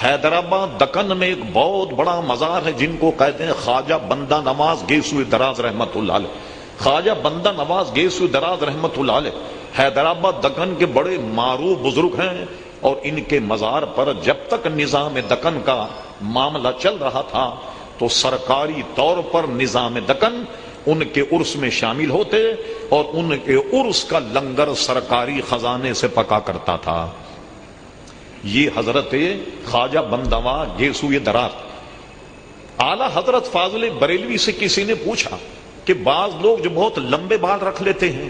حیدرآباد دکن میں ایک بہت بڑا مزار ہے جن کو کہتے ہیں خواجہ بندہ نواز گیسوئی دراز رحمت اللہ علیہ. خواجہ بندہ نواز گیسوئی دراز رحمت اللہ علیہ حیدرآباد دکن کے بڑے معروف بزرگ ہیں، اور ان کے مزار پر جب تک نظام دکن کا معاملہ چل رہا تھا تو سرکاری طور پر نظام دکن ان کے عرس میں شامل ہوتے اور ان کے عرس کا لنگر سرکاری خزانے سے پکا کرتا تھا. یہ حضرت خواجہ بندوا گیسوئی دراز. اعلی حضرت فاضل بریلوی سے کسی نے پوچھا کہ بعض لوگ جو بہت لمبے بال رکھ لیتے ہیں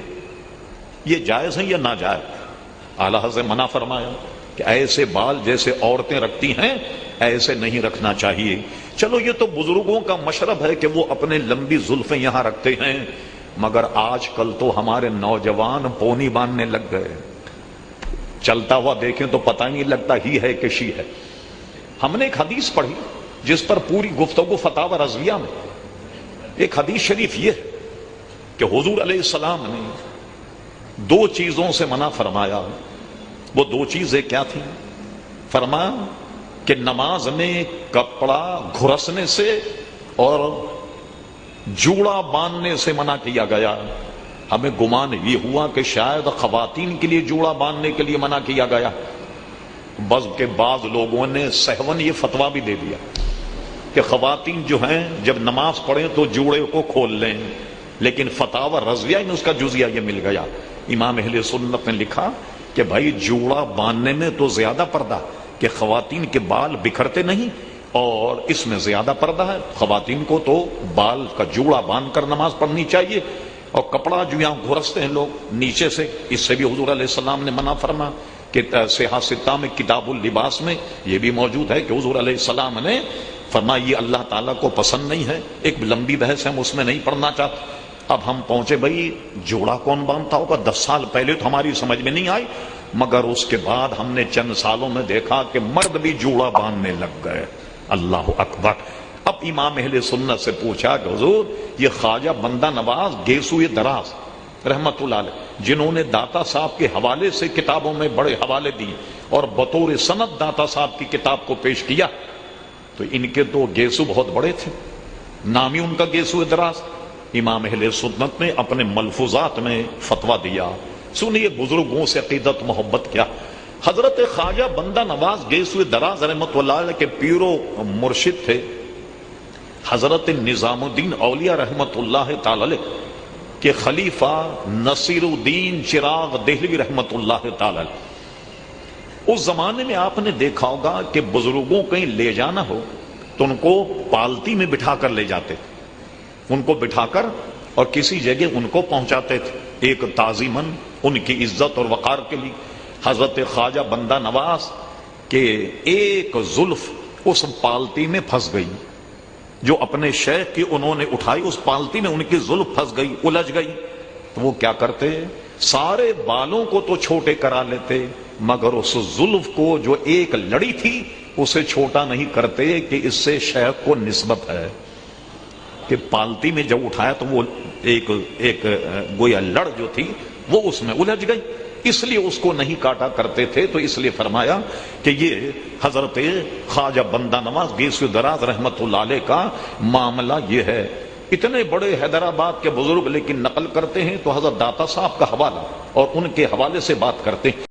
یہ جائز ہیں یا ناجائز؟ اعلی حضرت منع فرمایا کہ ایسے بال جیسے عورتیں رکھتی ہیں ایسے نہیں رکھنا چاہیے. چلو یہ تو بزرگوں کا مشرب ہے کہ وہ اپنے لمبی زلفیں یہاں رکھتے ہیں، مگر آج کل تو ہمارے نوجوان پونی باندھنے لگ گئے. چلتا ہوا دیکھیں تو پتہ نہیں لگتا ہی ہے کہ شی ہے. ہم نے ایک حدیث پڑھی جس پر پوری گفتگو فتاوی رضویہ میں. ایک حدیث شریف یہ ہے کہ حضور علیہ السلام نے دو چیزوں سے منع فرمایا. وہ دو چیزیں کیا تھیں؟ فرمایا کہ نماز میں کپڑا گھرسنے سے اور جوڑا باندھنے سے منع کیا گیا. ہمیں گمان یہ ہوا کہ شاید خواتین کے لیے جوڑا باندھنے کے لیے منع کیا گیا، بس کے بعض لوگوں نے سہون یہ فتویٰ بھی دے دیا کہ خواتین جو ہیں جب نماز پڑھیں تو جوڑے کو کھول لیں، لیکن فتاوی رضویہ میں اس کا جزیہ یہ مل گیا. امام اہل سنت نے لکھا کہ بھائی جوڑا باندھنے میں تو زیادہ پردہ کہ خواتین کے بال بکھرتے نہیں، اور اس میں زیادہ پردہ ہے. خواتین کو تو بال کا جوڑا باندھ کر نماز پڑھنی چاہیے، اور کپڑا جو یہاں گھرستے ہیں لوگ نیچے سے، اس سے بھی حضور علیہ السلام نے منع فرما. کہ صحیح ستہ میں کتاب اللباس میں یہ بھی موجود ہے کہ حضور علیہ السلام نے فرمایا یہ اللہ تعالیٰ کو پسند نہیں ہے. ایک لمبی بحث ہے، ہم اس میں نہیں پڑھنا چاہتے. اب ہم پہنچے بھائی جوڑا کون باندھتا ہوگا. 10 سال پہلے تو ہماری سمجھ میں نہیں آئی، مگر اس کے بعد ہم نے چند سالوں میں دیکھا کہ مرد بھی جوڑا باندھنے لگ گئے. اللہ اکبر. اب امام اہل سنت سے پوچھا کہ حضور یہ خواجہ بندہ نواز گیسوئی دراز رحمت اللہ علیہ جنہوں نے داتا صاحب کے حوالے سے کتابوں میں بڑے حوالے دیے اور بطور سند داتا صاحب کی کتاب کو پیش کیا، تو ان کے تو گیسو بہت بڑے تھے، نام ہی ان کا گیسوئی دراز. امام اہل سنت نے اپنے ملفوظات میں فتویٰ دیا. سنیے بزرگوں سے عقیدت محبت کیا. حضرت خواجہ بندہ نواز گیسوئی دراز رحمت اللہ علیہ کے پیر و مرشد تھے حضرت نظام الدین اولیاء رحمت اللہ تعالی علیہ کے خلیفہ نصیر الدین چراغ دہلوی رحمت اللہ تعالی علیہ. اس زمانے میں آپ نے دیکھا ہوگا کہ بزرگوں کہیں لے جانا ہو تو ان کو پالتی میں بٹھا کر لے جاتے تھے، ان کو بٹھا کر اور کسی جگہ ان کو پہنچاتے تھے ایک تعظیماً ان کی عزت اور وقار کے لیے. حضرت خواجہ بندہ نواز کے ایک زلف اس پالتی میں پھنس گئی جو اپنے شیخ کی انہوں نے اٹھائی، اس پالتی میں ان کی زلف پھنس گئی، الجھ گئی. تو وہ کیا کرتے؟ سارے بالوں کو تو چھوٹے کرا لیتے، مگر اس زلف کو جو ایک لڑی تھی اسے چھوٹا نہیں کرتے کہ اس سے شیخ کو نسبت ہے. کہ پالتی میں جب اٹھایا تو وہ ایک گویا لڑ جو تھی وہ اس میں الجھ گئی، اس لیے اس کو نہیں کاٹا کرتے تھے. تو اس لیے فرمایا کہ یہ حضرت خواجہ بندہ نواز گیسوئی دراز رحمت اللہ علیہ کا معاملہ یہ ہے. اتنے بڑے حیدرآباد کے بزرگ لیکن نقل کرتے ہیں تو حضرت داتا صاحب کا حوالہ اور ان کے حوالے سے بات کرتے ہیں.